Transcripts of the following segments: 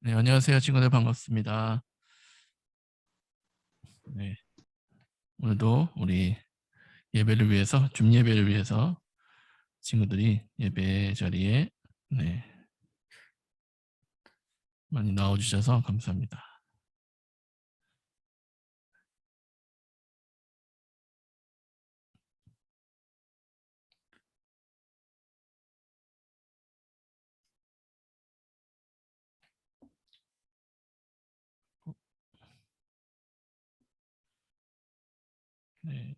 네, 안녕하세요, 친구들 반갑습니다. 네, 오늘도 우리 예배를 위해서, 줌 예배를 위해서 친구들이 예배 자리에 네, 많이 나와주셔서 감사합니다. 네,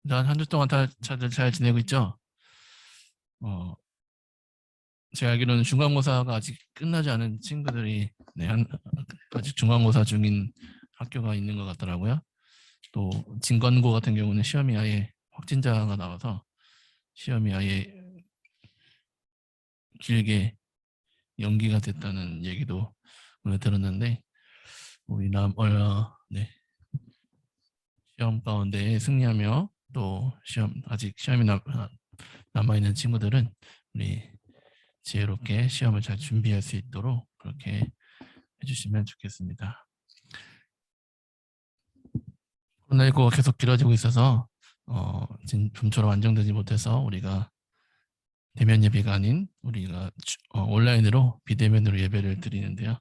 일단 한 주 동안 다들 잘 지내고 있죠? 어, 제가 알기로는 중간고사가 아직 끝나지 않은 친구들이 아직 중간고사 중인 학교가 있는 것 같더라고요. 또 진권고 같은 경우는 시험이 아예 확진자가 나와서 시험이 아예 길게 연기가 됐다는 얘기도 오늘 들었는데 우리 네, 시험 가운데 승리하며 또 아직 시험이 남아있는 친구들은 우리 지혜롭게 시험을 잘 준비할 수 있도록 그렇게 해주시면 좋겠습니다. 코로나19가 계속 길어지고 있어서 좀처럼 안정되지 못해서 우리가 대면 예배가 아닌 우리가 온라인으로 비대면으로 예배를 드리는데요.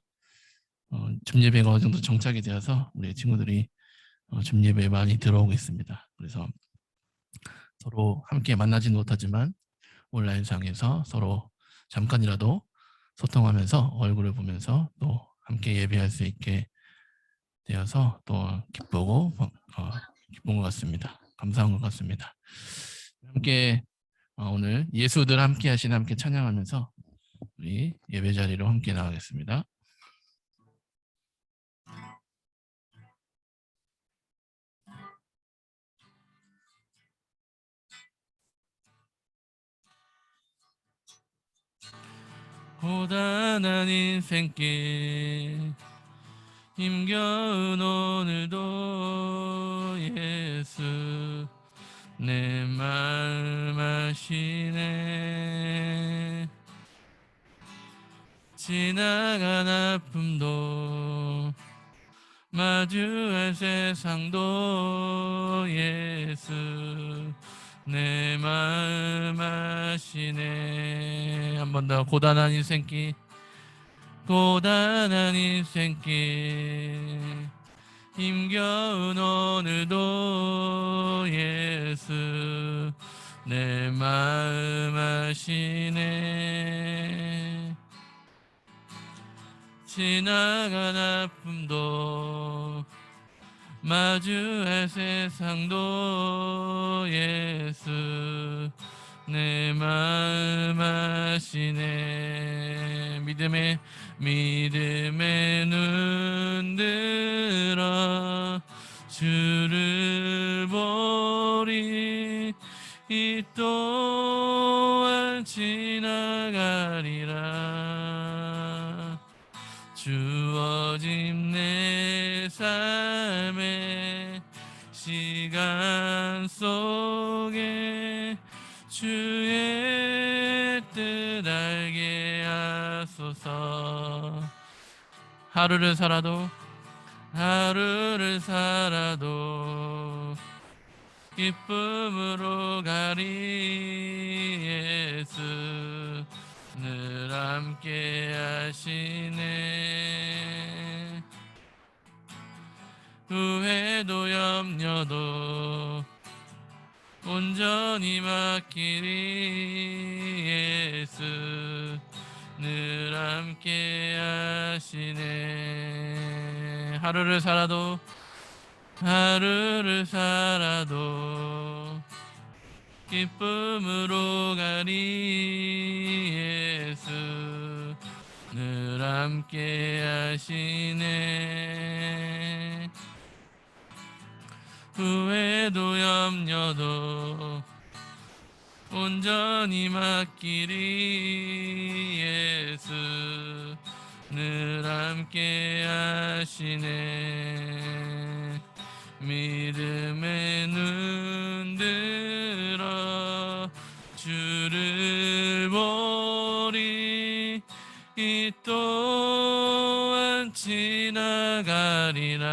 줌 예배가 어느 정도 정착이 되어서 우리 친구들이 줌 예배에 많이 들어오고 있습니다. 그래서 서로 함께 만나지는 못하지만 온라인상에서 서로 잠깐이라도 소통하면서 얼굴을 보면서 또 함께 예배할 수 있게 되어서 또 기쁜 것 같습니다. 감사한 것 같습니다. 함께 오늘 예수들 함께 하신 함께 찬양하면서 우리 예배 자리로 함께 나가겠습니다. 고단한 인생길 힘겨운 오늘도 예수 내 마음 아시네. 지나간 아픔도 마주할 세상도 예수 내 마음 아시네. 한 번 더. 고단한 인생길 힘겨운 오늘도 예수 내 마음 아시네. 지나간 아픔도 마주할 세상도 예수 내 마음 아시네. 믿음의 눈 들어 주를 보리. 이 또한 지나가리라. 주어진 내 삶의 시간 속에 주의 뜻 알게 하소서. 하루를 살아도 기쁨으로 가리. 예수 늘 함께 하시네. 후회도 염려도 온전히 맡기리. 예수 늘 함께 하시네. 하루를 살아도 기쁨으로 가리. 예수 늘 함께 하시네. 후회도 염려도 온전히 맡기리. 예수 늘 함께 하시네. 믿음의 눈 들어 주를 보리. 이 또한 지나가리라.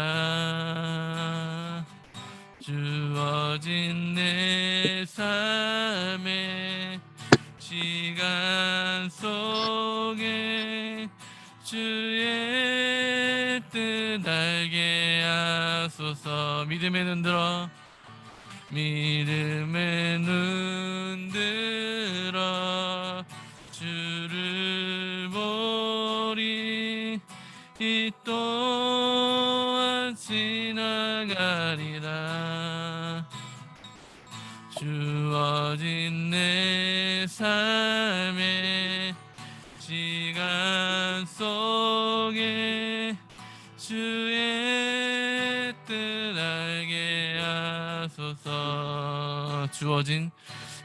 주어진 내 삶의 시간 속에 주의 뜻 알게 하소서. 믿음의 눈 들어, 믿음의 눈 들어 주를 보리. 이 또한 지나가리라. 주어진 내 삶의 시간 속에 주의 뜻 알게 하소서.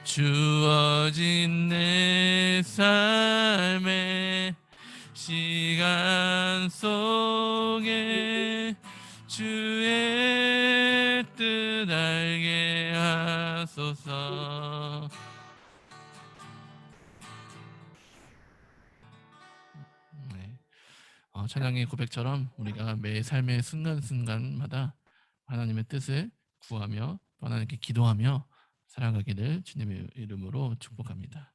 주어진 내 삶의 시간 속에 주의 뜻 알게 하소서. 네. 찬양의 고백처럼 우리가 매 삶의 순간순간마다 하나님의 뜻을 구하며 또 하나님께 기도하며 살아가기를 주님의 이름으로 축복합니다.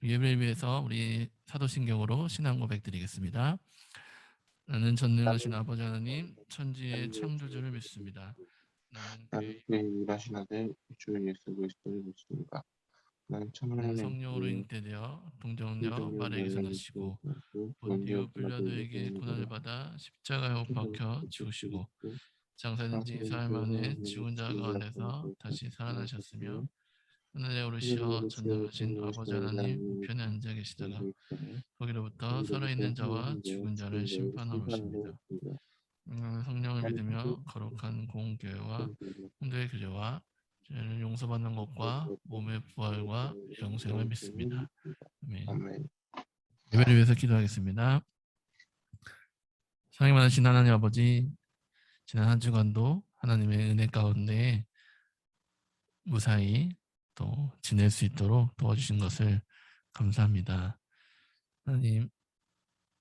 예배를 위해서 우리 사도신경으로 신앙 고백 드리겠습니다. 나는 전능하신 아버지 하나님 천지의 창조주를 믿습니다. 나는 나는 그의 일하신 아들 주 예수 그리스도를 믿습니다. 나는 나는 천하의 성령으로 잉태되어 동정녀 마리아에게서 나시고 본디오 빌라도에게 고난을 받아 십자가에 못 박혀 죽으시고 장사든지 사흘 만에 죽은 자 가운데서 다시 살아나셨으며 하늘에 오르시어 전능하신 아버지 하나님 우편에 앉아 계시다가 거기로부터 살아있는 자와 죽은 자를 심판하러 오십니다. 성령을 믿으며 거룩한 공교회와 성도의 교제와 죄를 용서받는 것과 몸의 부활과 영생을 믿습니다. 아멘. 예배를 위해서 기도하겠습니다. 사랑이 많으신 하나님 아버지, 지난 한 주간도 하나님의 은혜 가운데 무사히 또 지낼 수 있도록 도와주신 것을 감사합니다. 하나님,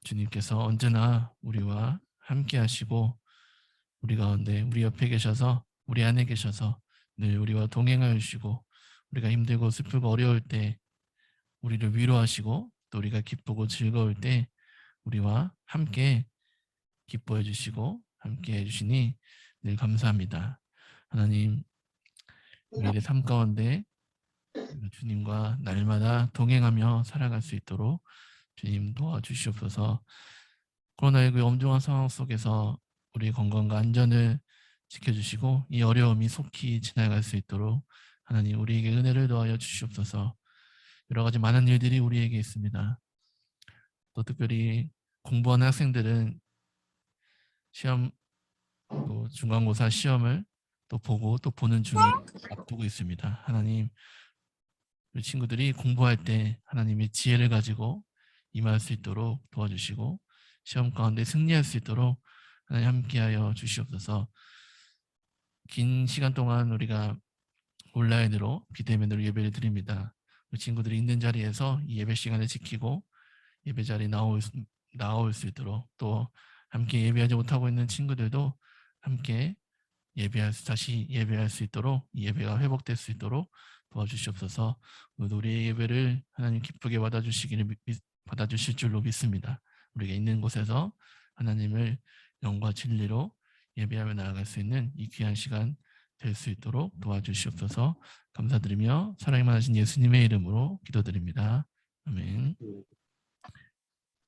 주님께서 언제나 우리와 함께 하시고 우리 가운데 우리 옆에 계셔서 우리 안에 계셔서 늘 우리와 동행하여 주시고 우리가 힘들고 슬프고 어려울 때 우리를 위로하시고 또 우리가 기쁘고 즐거울 때 우리와 함께 기뻐해 주시고 함께 해주시니 늘 감사합니다. 하나님, 우리의 삶 가운데 주님과 날마다 동행하며 살아갈 수 있도록 주님 도와주시옵소서. 코로나19의 엄중한 상황 속에서 우리의 건강과 안전을 지켜주시고 이 어려움이 속히 지나갈 수 있도록 하나님 우리에게 은혜를 더하여 주시옵소서. 여러 가지 많은 일들이 우리에게 있습니다. 또 특별히 공부하는 학생들은 시험 또 중간고사 시험을 또 보고 또 보는 중에 앞두고 있습니다. 하나님, 우리 친구들이 공부할 때 하나님의 지혜를 가지고 임할 수 있도록 도와주시고 시험 가운데 승리할 수 있도록 하나님 함께하여 주시옵소서. 긴 시간 동안 우리가 온라인으로 비대면으로 예배를 드립니다. 우리 친구들이 있는 자리에서 이 예배 시간을 지키고 예배 자리에 나올 수 있도록 또 함께 예배하지 못하고 있는 친구들도 함께 다시 예배할 수 있도록 이 예배가 회복될 수 있도록 도와주시옵소서. 우리의 예배를 하나님 기쁘게 받아주실 줄로 믿습니다. 우리가 있는 곳에서 하나님을 영과 진리로 예배하며 나아갈 수 있는 이 귀한 시간 될 수 있도록 도와주시옵소서. 감사드리며 사랑이 많으신 예수님의 이름으로 기도드립니다. 아멘.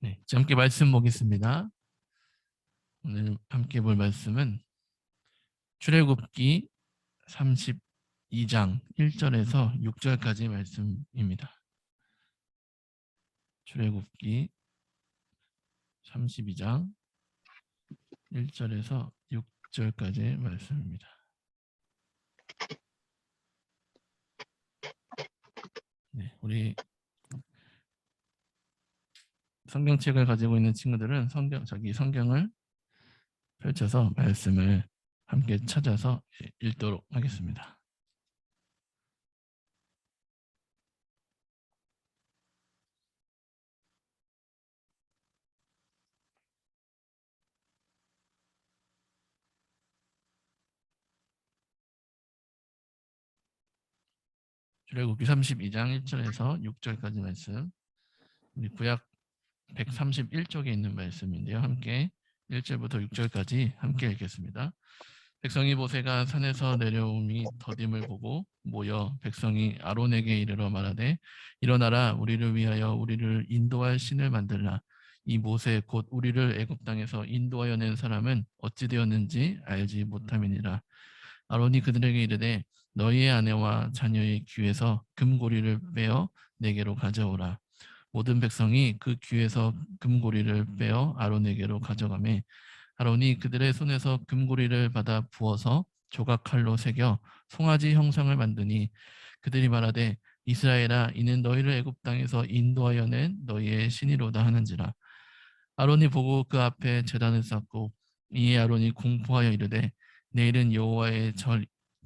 네, 함께 말씀 보겠습니다. 오늘 함께 볼 말씀은 출애굽기 32장 1절에서 6절까지 말씀입니다. 출애굽기 32장 1절에서 6절까지 말씀입니다. 네, 우리 성경책을 가지고 있는 친구들은 자기 성경을 펼쳐서 말씀을 함께 찾아서 읽도록 하겠습니다. 출애굽기 32장 1절에서 6절까지 말씀. 우리 구약 131쪽에 있는 말씀인데요. 함께 1절부터 6절까지 함께 읽겠습니다. 백성이 모세가 산에서 내려옴이 더딤을 보고 모여 백성이 아론에게 이르러 말하되 일어나라 우리를 위하여 우리를 인도할 신을 만들라. 이 모세 곧 우리를 애굽 땅에서 인도하여 낸 사람은 어찌 되었는지 알지 못함이니라. 아론이 그들에게 이르되 너희의 아내와 자녀의 귀에서 금고리를 빼어 내게로 가져오라. 모든 백성이 그 귀에서 금고리를 빼어 아론에게로 가져가매 아론이 그들의 손에서 금고리를 받아 부어서 조각칼로 새겨 송아지 형상을 만드니 그들이 말하되 이스라엘아 이는 너희를 애굽 땅에서 인도하여 낸 너희의 신이로다 하는지라. 아론이 보고 그 앞에 제단을 쌓고 이에 아론이 공포하여 이르되 내일은 여호와의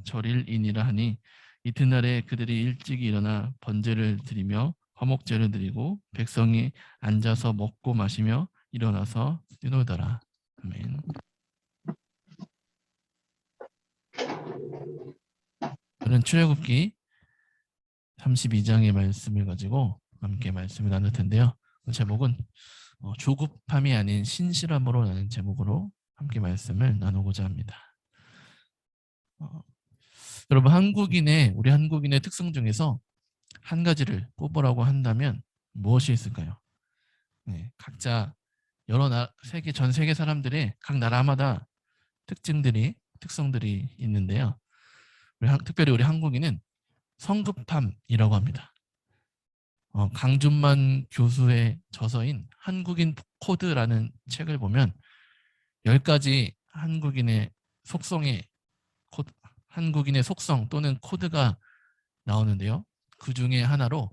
절일이니라 하니 이튿날에 그들이 일찍 일어나 번제를 드리며 화목제를 드리고 백성이 앉아서 먹고 마시며 일어나서 뛰놀더라. 아멘. 오늘은 출애굽기 32장의 말씀을 가지고 함께 말씀을 나눌 텐데요. 제목은 조급함이 아닌 신실함으로 라는 제목으로 함께 말씀을 나누고자 합니다. 여러분 우리 한국인의 특성 중에서 한 가지를 꼽으라고 한다면 무엇이 있을까요? 네, 각자 전 세계 사람들의 각 나라마다 특성들이 있는데요. 특별히 우리 한국인은 성급함이라고 합니다. 강준만 교수의 저서인 한국인 코드라는 책을 보면 10가지 한국인의 속성 또는 코드가 나오는데요. 그 중에 하나로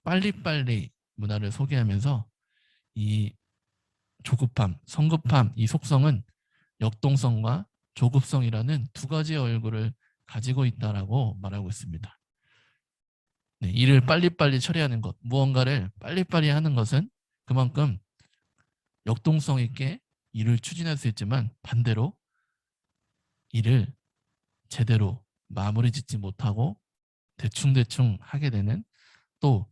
빨리빨리 문화를 소개하면서 이 조급함, 성급함, 이 속성은 역동성과 조급성이라는 두 가지의 얼굴을 가지고 있다라고 말하고 있습니다. 네, 일을 빨리빨리 처리하는 것, 무언가를 빨리빨리 하는 것은 그만큼 역동성 있게 일을 추진할 수 있지만 반대로 일을 제대로 마무리 짓지 못하고 대충대충 하게 되는 또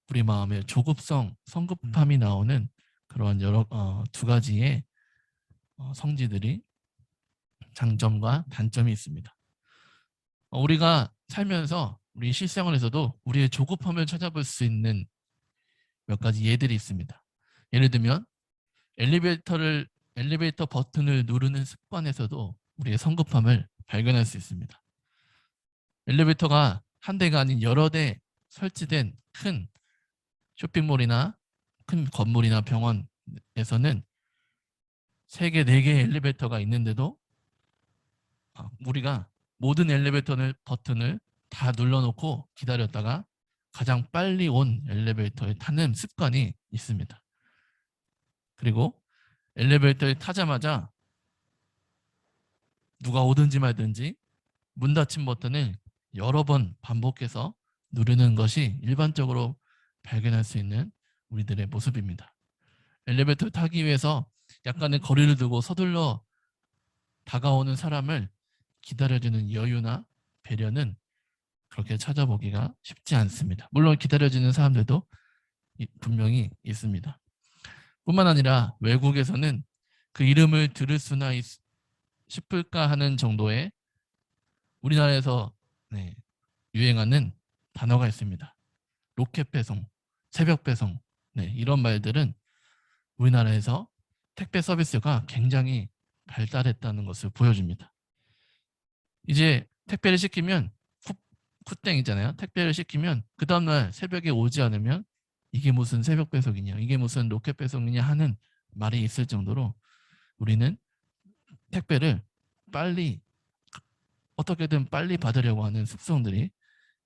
우리 마음에 조급성, 성급함이 나오는 그러한 두 가지의 성질들이 장점과 단점이 있습니다. 우리가 살면서 우리 실생활에서도 우리의 조급함을 찾아볼 수 있는 몇 가지 예들이 있습니다. 예를 들면 엘리베이터 버튼을 누르는 습관에서도 우리의 성급함을 발견할 수 있습니다. 엘리베이터가 한 대가 아닌 여러 대 설치된 큰 쇼핑몰이나 큰 건물이나 병원에서는 3개, 4개의 엘리베이터가 있는데도 우리가 모든 엘리베이터 버튼을 다 눌러놓고 기다렸다가 가장 빨리 온 엘리베이터에 타는 습관이 있습니다. 그리고 엘리베이터에 타자마자 누가 오든지 말든지 문 닫힌 버튼을 여러 번 반복해서 누르는 것이 일반적으로 발견할 수 있는 우리들의 모습입니다. 엘리베이터를 타기 위해서 약간의 거리를 두고 서둘러 다가오는 사람을 기다려주는 여유나 배려는 그렇게 찾아보기가 쉽지 않습니다. 물론 기다려주는 사람들도 분명히 있습니다. 뿐만 아니라 외국에서는 그 이름을 들을 수나 싶을까 하는 정도의 우리나라에서 유행하는 단어가 있습니다. 로켓 배송, 새벽 배송, 이런 말들은 우리나라에서 택배 서비스가 굉장히 발달했다는 것을 보여줍니다. 이제 택배를 시키면 굿땡이잖아요. 택배를 시키면 그 다음날 새벽에 오지 않으면 이게 무슨 새벽 배송이냐, 이게 무슨 로켓 배송이냐 하는 말이 있을 정도로 우리는 택배를 어떻게든 빨리 받으려고 하는 습성들이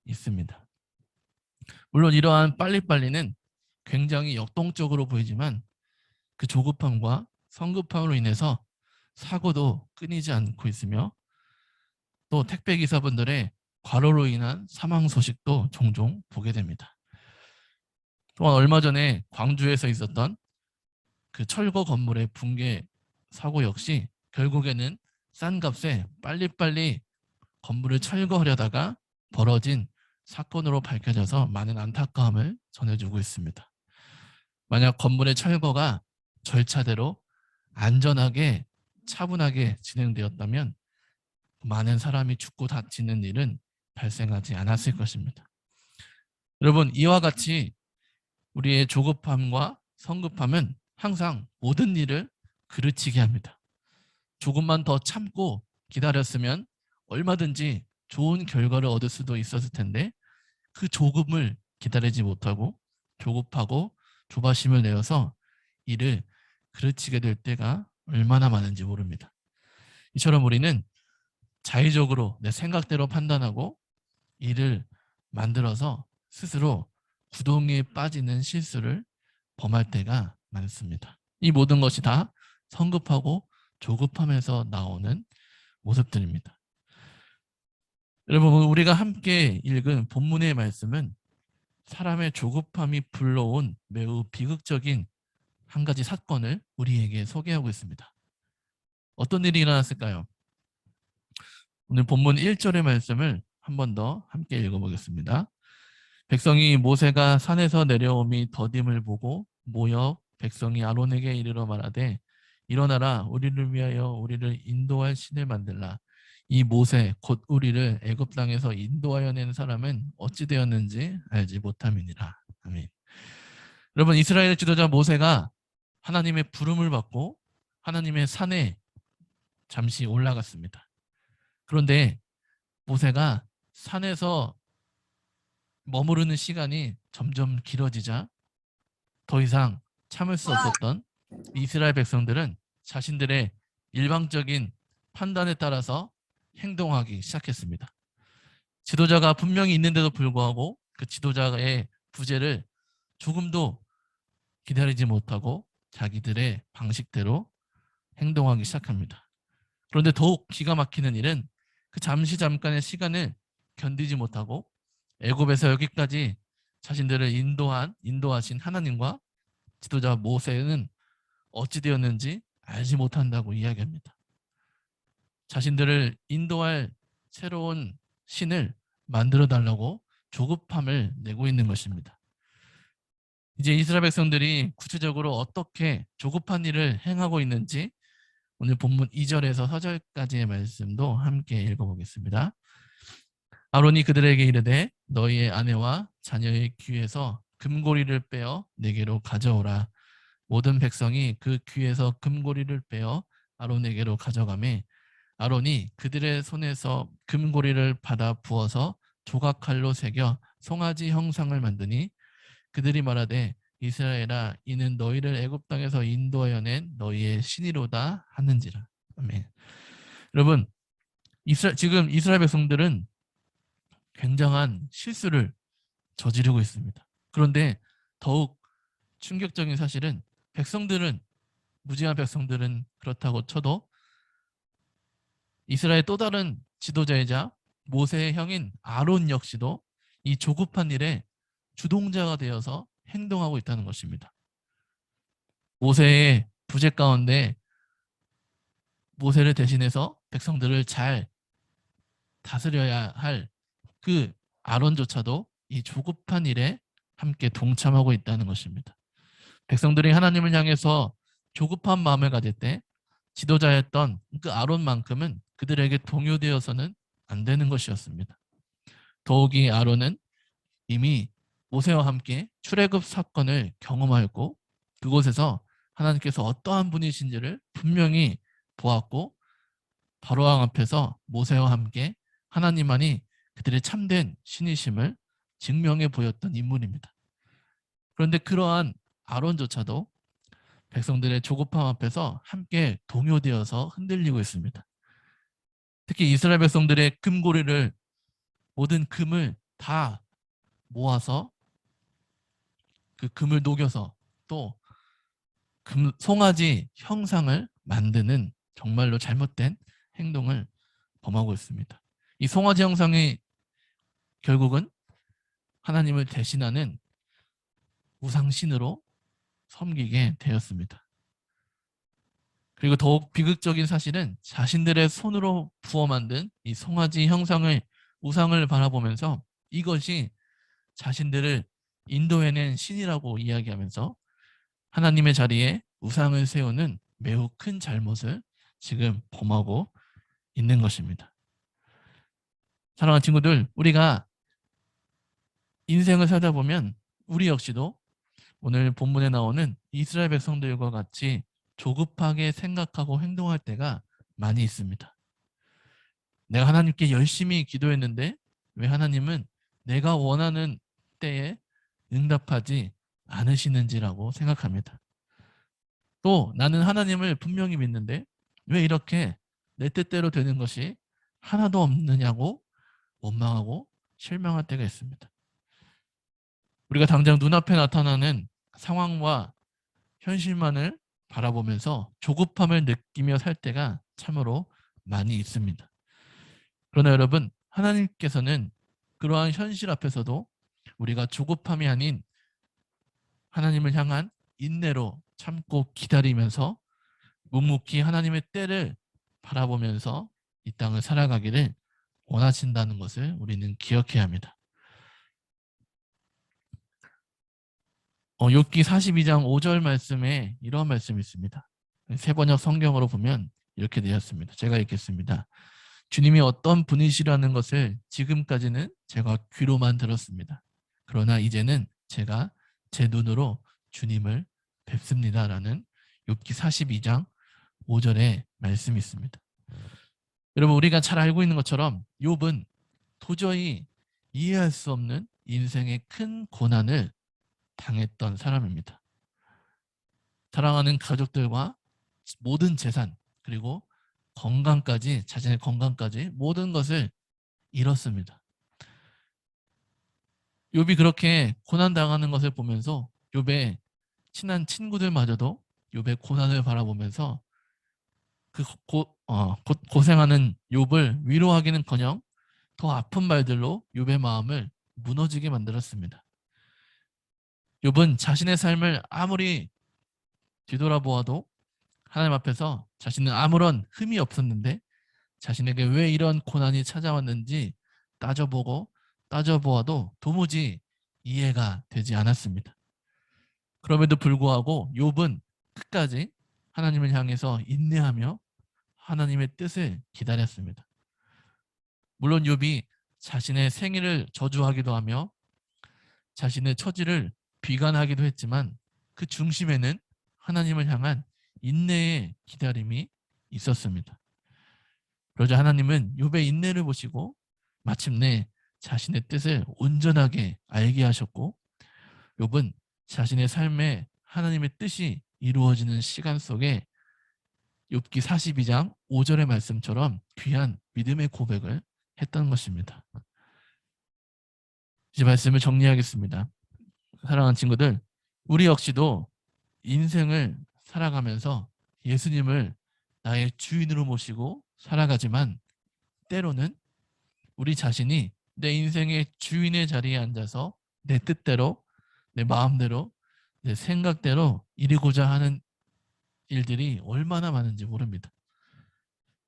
있습니다. 물론 이러한 빨리빨리는 굉장히 역동적으로 보이지만 그 조급함과 성급함으로 인해서 사고도 끊이지 않고 있으며 또 택배기사분들의 과로로 인한 사망 소식도 종종 보게 됩니다. 또한 얼마 전에 광주에서 있었던 그 철거 건물의 붕괴 사고 역시 결국에는 싼 값에 빨리빨리 건물을 철거하려다가 벌어진 사건으로 밝혀져서 많은 안타까움을 전해주고 있습니다. 만약 건물의 철거가 절차대로 안전하게 차분하게 진행되었다면 많은 사람이 죽고 다치는 일은 발생하지 않았을 것입니다. 여러분, 이와 같이 우리의 조급함과 성급함은 항상 모든 일을 그르치게 합니다. 조금만 더 참고 기다렸으면 얼마든지 좋은 결과를 얻을 수도 있었을 텐데 그 조급을 기다리지 못하고 조급하고 조바심을 내어서 일을 그르치게 될 때가 얼마나 많은지 모릅니다. 이처럼 우리는 자의적으로 내 생각대로 판단하고 일을 만들어서 스스로 구덩이에 빠지는 실수를 범할 때가 많습니다. 이 모든 것이 다 성급하고 조급함에서 나오는 모습들입니다. 여러분, 우리가 함께 읽은 본문의 말씀은 사람의 조급함이 불러온 매우 비극적인 한 가지 사건을 우리에게 소개하고 있습니다. 어떤 일이 일어났을까요? 오늘 본문 1절의 말씀을 한 번 더 함께 읽어보겠습니다. 백성이 모세가 산에서 내려옴이 더딤을 보고 모여 백성이 아론에게 이르러 말하되 일어나라 우리를 위하여 우리를 인도할 신을 만들라. 이 모세 곧 우리를 애굽 땅에서 인도하여 낸 사람은 어찌 되었는지 알지 못함이니라. 아멘. 여러분, 이스라엘 지도자 모세가 하나님의 부름을 받고 하나님의 산에 잠시 올라갔습니다. 그런데 모세가 산에서 머무르는 시간이 점점 길어지자 더 이상 참을 수 없었던 이스라엘 백성들은 자신들의 일방적인 판단에 따라서 행동하기 시작했습니다. 지도자가 분명히 있는데도 불구하고 그 지도자의 부재를 조금도 기다리지 못하고 자기들의 방식대로 행동하기 시작합니다. 그런데 더욱 기가 막히는 일은 그 잠깐의 시간을 견디지 못하고 애굽에서 여기까지 자신들을 인도하신 하나님과 지도자 모세는 어찌 되었는지 알지 못한다고 이야기합니다. 자신들을 인도할 새로운 신을 만들어 달라고 조급함을 내고 있는 것입니다. 이제 이스라엘 백성들이 구체적으로 어떻게 조급한 일을 행하고 있는지 오늘 본문 2절에서 4절까지의 말씀도 함께 읽어보겠습니다. 아론이 그들에게 이르되 너희의 아내와 자녀의 귀에서 금고리를 빼어 내게로 가져오라. 모든 백성이 그 귀에서 금고리를 빼어 아론에게로 가져가매 아론이 그들의 손에서 금고리를 받아 부어서 조각칼로 새겨 송아지 형상을 만드니 그들이 말하되 이스라엘아 이는 너희를 애굽 땅에서 인도하여 낸 너희의 신이로다 하는지라. 아멘. 여러분, 지금 이스라엘 백성들은 굉장한 실수를 저지르고 있습니다. 그런데 더욱 충격적인 사실은 무지한 백성들은 그렇다고 쳐도 이스라엘 또 다른 지도자이자 모세의 형인 아론 역시도 이 조급한 일에 주동자가 되어서 행동하고 있다는 것입니다. 모세의 부재 가운데 모세를 대신해서 백성들을 잘 다스려야 할 그 아론조차도 이 조급한 일에 함께 동참하고 있다는 것입니다. 백성들이 하나님을 향해서 조급한 마음을 가질 때 지도자였던 그 아론만큼은 그들에게 동요되어서는 안 되는 것이었습니다. 더욱이 아론은 이미 모세와 함께 출애굽 사건을 경험하였고 그곳에서 하나님께서 어떠한 분이신지를 분명히 보았고 바로왕 앞에서 모세와 함께 하나님만이 그들의 참된 신이심을 증명해 보였던 인물입니다. 그런데 그러한 아론조차도 백성들의 조급함 앞에서 함께 동요되어서 흔들리고 있습니다. 특히 이스라엘 백성들의 금고리를 모든 금을 다 모아서 그 금을 녹여서 또 송아지 형상을 만드는 정말로 잘못된 행동을 범하고 있습니다. 이 송아지 형상이 결국은 하나님을 대신하는 우상신으로 섬기게 되었습니다. 그리고 더욱 비극적인 사실은 자신들의 손으로 부어 만든 이 송아지 형상을 우상을 바라보면서 이것이 자신들을 인도해낸 신이라고 이야기하면서 하나님의 자리에 우상을 세우는 매우 큰 잘못을 지금 범하고 있는 것입니다. 사랑하는 친구들, 우리가 인생을 살다 보면 우리 역시도 오늘 본문에 나오는 이스라엘 백성들과 같이 조급하게 생각하고 행동할 때가 많이 있습니다. 내가 하나님께 열심히 기도했는데 왜 하나님은 내가 원하는 때에 응답하지 않으시는지라고 생각합니다. 또 나는 하나님을 분명히 믿는데 왜 이렇게 내 뜻대로 되는 것이 하나도 없느냐고 원망하고 실망할 때가 있습니다. 우리가 당장 눈앞에 나타나는 상황과 현실만을 바라보면서 조급함을 느끼며 살 때가 참으로 많이 있습니다. 그러나 여러분, 하나님께서는 그러한 현실 앞에서도 우리가 조급함이 아닌 하나님을 향한 인내로 참고 기다리면서 묵묵히 하나님의 때를 바라보면서 이 땅을 살아가기를 원하신다는 것을 우리는 기억해야 합니다. 욥기 42장 5절 말씀에 이런 말씀이 있습니다. 세번역 성경으로 보면 이렇게 되었습니다. 제가 읽겠습니다. 주님이 어떤 분이시라는 것을 지금까지는 제가 귀로만 들었습니다. 그러나 이제는 제가 제 눈으로 주님을 뵙습니다라는 욥기 42장 5절의 말씀이 있습니다. 여러분, 우리가 잘 알고 있는 것처럼 욥은 도저히 이해할 수 없는 인생의 큰 고난을 당했던 사람입니다. 사랑하는 가족들과 모든 재산 그리고 건강까지, 자신의 건강까지 모든 것을 잃었습니다. 욥이 그렇게 고난당하는 것을 보면서 욥의 친한 친구들마저도 욥의 고난을 바라보면서 그 고생하는 욥을 위로하기는커녕 더 아픈 말들로 욥의 마음을 무너지게 만들었습니다. 욥은 자신의 삶을 아무리 뒤돌아보아도 하나님 앞에서 자신은 아무런 흠이 없었는데 자신에게 왜 이런 고난이 찾아왔는지 따져보아도 도무지 이해가 되지 않았습니다. 그럼에도 불구하고 욥은 끝까지 하나님을 향해서 인내하며 하나님의 뜻을 기다렸습니다. 물론 욥이 자신의 생일을 저주하기도 하며 자신의 처지를 비관하기도 했지만 그 중심에는 하나님을 향한 인내의 기다림이 있었습니다. 그러자 하나님은 욥의 인내를 보시고 마침내 자신의 뜻을 온전하게 알게 하셨고 욥은 자신의 삶에 하나님의 뜻이 이루어지는 시간 속에 욥기 42장 5절의 말씀처럼 귀한 믿음의 고백을 했던 것입니다. 이제 말씀을 정리하겠습니다. 사랑하는 친구들, 우리 역시도 인생을 살아가면서 예수님을 나의 주인으로 모시고 살아가지만 때로는 우리 자신이 내 인생의 주인의 자리에 앉아서 내 뜻대로, 내 마음대로, 내 생각대로 이루고자 하는 일들이 얼마나 많은지 모릅니다.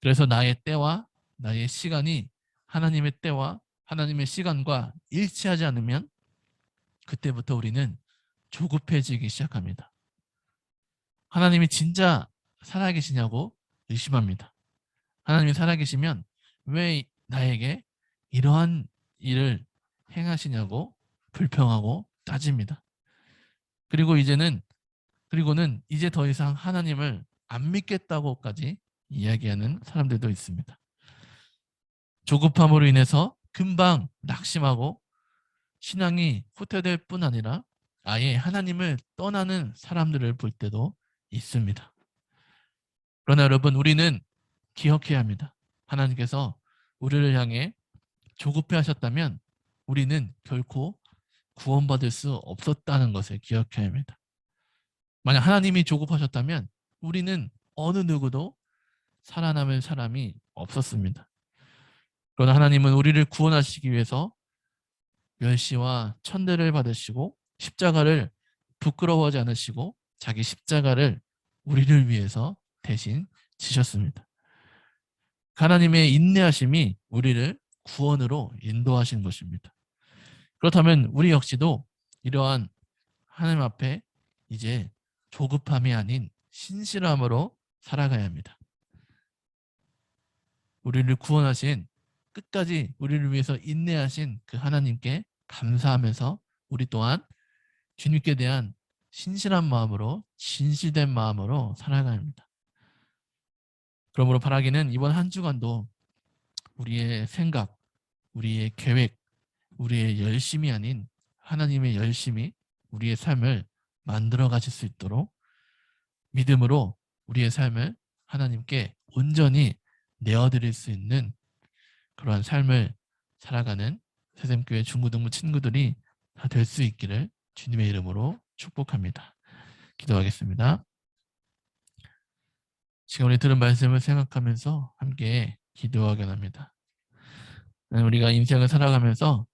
그래서 나의 때와 나의 시간이 하나님의 때와 하나님의 시간과 일치하지 않으면 그때부터 우리는 조급해지기 시작합니다. 하나님이 진짜 살아계시냐고 의심합니다. 하나님이 살아계시면 왜 나에게 이러한 일을 행하시냐고 불평하고 따집니다. 그리고는 이제 더 이상 하나님을 안 믿겠다고까지 이야기하는 사람들도 있습니다. 조급함으로 인해서 금방 낙심하고 신앙이 후퇴될 뿐 아니라 아예 하나님을 떠나는 사람들을 볼 때도 있습니다. 그러나 여러분, 우리는 기억해야 합니다. 하나님께서 우리를 향해 조급해 하셨다면 우리는 결코 구원받을 수 없었다는 것을 기억해야 합니다. 만약 하나님이 조급하셨다면 우리는 어느 누구도 살아남을 사람이 없었습니다. 그러나 하나님은 우리를 구원하시기 위해서 멸시와 천대를 받으시고 십자가를 부끄러워하지 않으시고 자기 십자가를 우리를 위해서 대신 지셨습니다. 하나님의 인내하심이 우리를 구원으로 인도하신 것입니다. 그렇다면 우리 역시도 이러한 하나님 앞에 이제 조급함이 아닌 신실함으로 살아가야 합니다. 우리를 구원하신, 끝까지 우리를 위해서 인내하신 그 하나님께 감사하면서 우리 또한 주님께 대한 신실한 마음으로, 진실된 마음으로 살아가야 합니다. 그러므로 바라기는 이번 한 주간도 우리의 생각, 우리의 계획, 우리의 열심이 아닌 하나님의 열심이 우리의 삶을 만들어 가실 수 있도록 믿음으로 우리의 삶을 하나님께 온전히 내어드릴 수 있는 그러한 삶을 살아가는 새샘교회 중고등부 친구들이 다 될 수 있기를 주님의 이름으로 축복합니다. 기도하겠습니다. 지금 우리 들은 말씀을 생각하면서 함께 기도하게 합니다. 우리가 인생을 살아가면서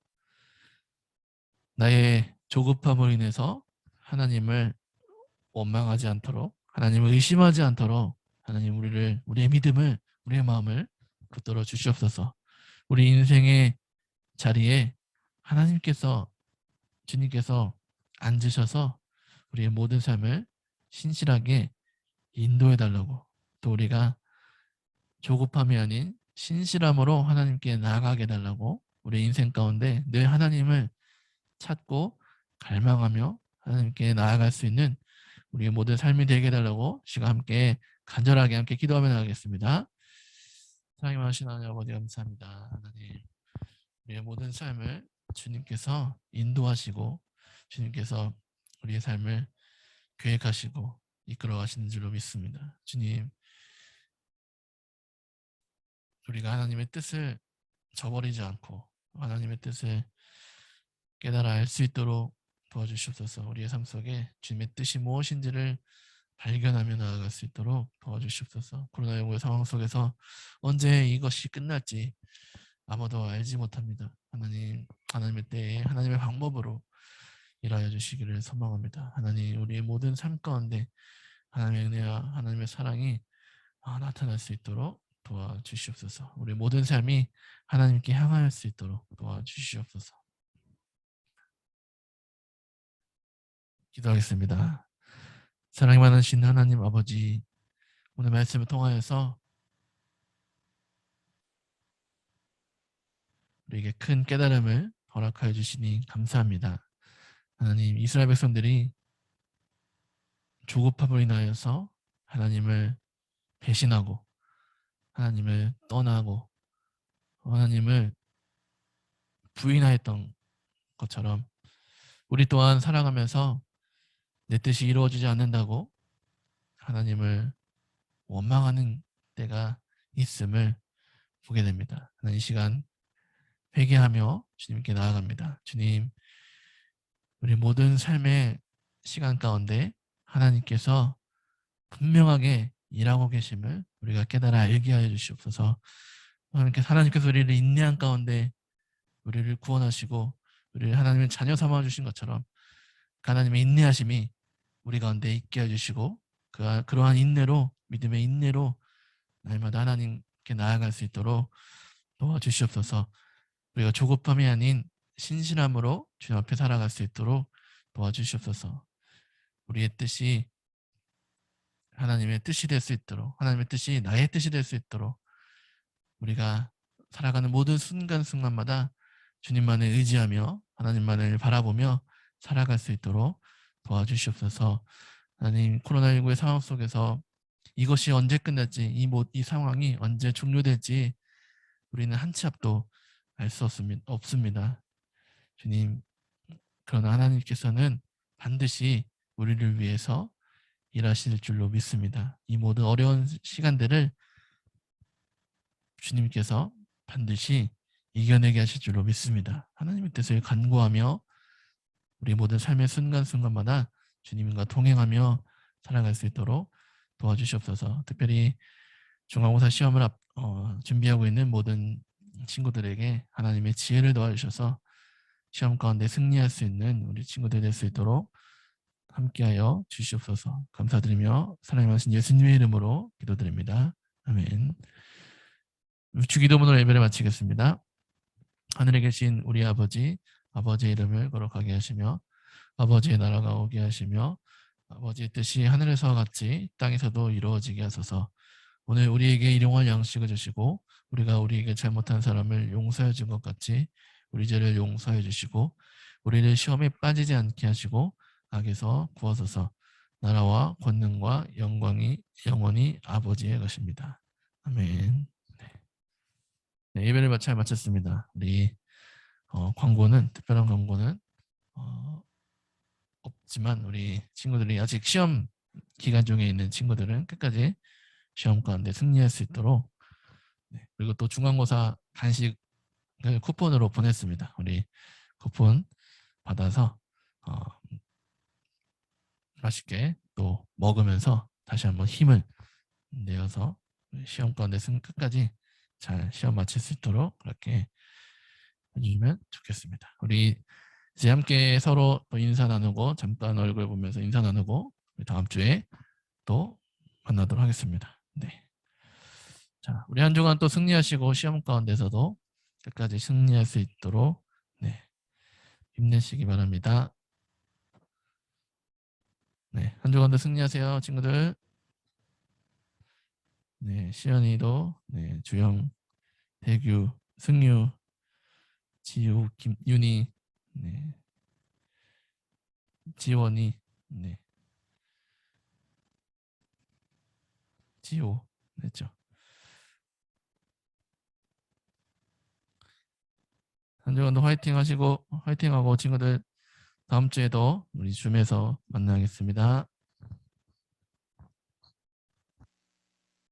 나의 조급함으로 인해서 하나님을 원망하지 않도록, 하나님을 의심하지 않도록 하나님 우리의 믿음을, 우리의 마음을 붙들어 주시옵소서. 우리 인생의 자리에 하나님께서, 주님께서 앉으셔서 우리의 모든 삶을 신실하게 인도해 달라고, 또 우리가 조급함이 아닌 신실함으로 하나님께 나아가게 해달라고, 우리 인생 가운데 늘 하나님을 찾고 갈망하며 하나님께 나아갈 수 있는 우리의 모든 삶이 되게 해달라고 시간 함께 간절하게 함께 기도하며 나가겠습니다. 사랑이 많으신 하나님 아버지 감사합니다. 하나님, 우리의 모든 삶을 주님께서 인도하시고 주님께서 우리의 삶을 계획하시고 이끌어 가시는 줄로 믿습니다. 주님, 우리가 하나님의 뜻을 저버리지 않고 하나님의 뜻을 깨달아 알 수 있도록 도와주시옵소서. 우리의 삶 속에 주님의 뜻이 무엇인지를 발견하며 나아갈 수 있도록 도와주시옵소서. 코로나19의 상황 속에서 언제 이것이 끝날지 아무도 알지 못합니다. 하나님, 하나님의 때에 하나님의 방법으로 일하여 주시기를 소망합니다. 하나님, 우리의 모든 삶 가운데 하나님의 은혜와 하나님의 사랑이 나타날 수 있도록 도와주시옵소서. 우리 모든 삶이 하나님께 향할 수 있도록 도와주시옵소서. 기도하겠습니다. 사랑이 많으신 하나님 아버지, 오늘 말씀을 통하여서 우리에게 큰 깨달음을 허락하여 주시니 감사합니다. 하나님, 이스라엘 백성들이 조급함으로 인하여서 하나님을 배신하고 하나님을 떠나고 하나님을 부인하였던 것처럼 우리 또한 살아가면서 내 뜻이 이루어지지 않는다고 하나님을 원망하는 때가 있음을 보게 됩니다. 하나님, 이 시간 회개하며 주님께 나아갑니다. 주님, 우리 모든 삶의 시간 가운데 하나님께서 분명하게 일하고 계심을 우리가 깨달아 알게 하여 주시옵소서. 하나님께서 우리를 인내한 가운데 우리를 구원하시고 우리를 하나님의 자녀 삼아 주신 것처럼 그 하나님의 인내하심이 우리 가운데 있게 해주시고 그러한 인내로, 믿음의 인내로 날마다 하나님께 나아갈 수 있도록 도와주시옵소서. 우리가 조급함이 아닌 신실함으로 주님 앞에 살아갈 수 있도록 도와주시옵소서. 우리의 뜻이 하나님의 뜻이 될 수 있도록, 하나님의 뜻이 나의 뜻이 될 수 있도록 우리가 살아가는 모든 순간순간마다 주님만을 의지하며 하나님만을 바라보며 살아갈 수 있도록 도와주시옵소서. 하나님, 코로나19의 상황 속에서 이것이 언제 끝날지, 이 상황이 언제 종료될지 우리는 한 치 앞도 알 수 없습니다. 주님, 그러나 하나님께서는 반드시 우리를 위해서 일하실 줄로 믿습니다. 이 모든 어려운 시간들을 주님께서 반드시 이겨내게 하실 줄로 믿습니다. 하나님의 뜻을 간구하며 우리 모든 삶의 순간순간마다 주님과 동행하며 살아갈 수 있도록 도와주시옵소서. 특별히 중간고사 시험을 준비하고 있는 모든 친구들에게 하나님의 지혜를 도와주셔서 시험 가운데 승리할 수 있는 우리 친구들 될 수 있도록 함께하여 주시옵소서. 감사드리며 사랑이 많으신 예수님의 이름으로 기도드립니다. 아멘. 주기도문으로 예배를 마치겠습니다. 하늘에 계신 우리 아버지, 아버지의 이름을 거룩하게 하시며 아버지의 나라가 오게 하시며 아버지의 뜻이 하늘에서와 같이 땅에서도 이루어지게 하소서. 오늘 우리에게 일용할 양식을 주시고 우리가 우리에게 잘못한 사람을 용서해 준 것 같이 우리 죄를 용서해 주시고 우리를 시험에 빠지지 않게 하시고 악에서 구하소서. 나라와 권능과 영광이 영원히 아버지의 것입니다. 아멘. 네, 예배를 잘 마쳤습니다. 우리 광고는 특별한 광고는 없지만 우리 친구들이 아직 시험 기간 중에 있는 친구들은 끝까지 시험 가운데 승리할 수 있도록 네, 그리고 또 중간고사 간식을 쿠폰으로 보냈습니다. 우리 쿠폰 받아서 맛있게 또 먹으면서 다시 한번 힘을 내어서 시험 가운데 끝까지 잘 시험 마칠 수 있도록 그렇게 해주시면 좋겠습니다. 우리 이제 함께 서로 또 인사 나누고 잠깐 얼굴 보면서 인사 나누고 다음 주에 또 만나도록 하겠습니다. 네. 자, 우리 한 주간 또 승리하시고 시험 가운데서도 끝까지 승리할 수 있도록 네, 힘내시기 바랍니다. 네, 한 주간도 승리하세요, 친구들. 네, 시연이도 네, 주영, 대규, 승유, 지우, 김윤희, 네, 지원이, 네, 지호, 됐죠. 한 주간도 화이팅 하시고 화이팅하고 친구들 다음 주에도 우리 줌에서 만나겠습니다.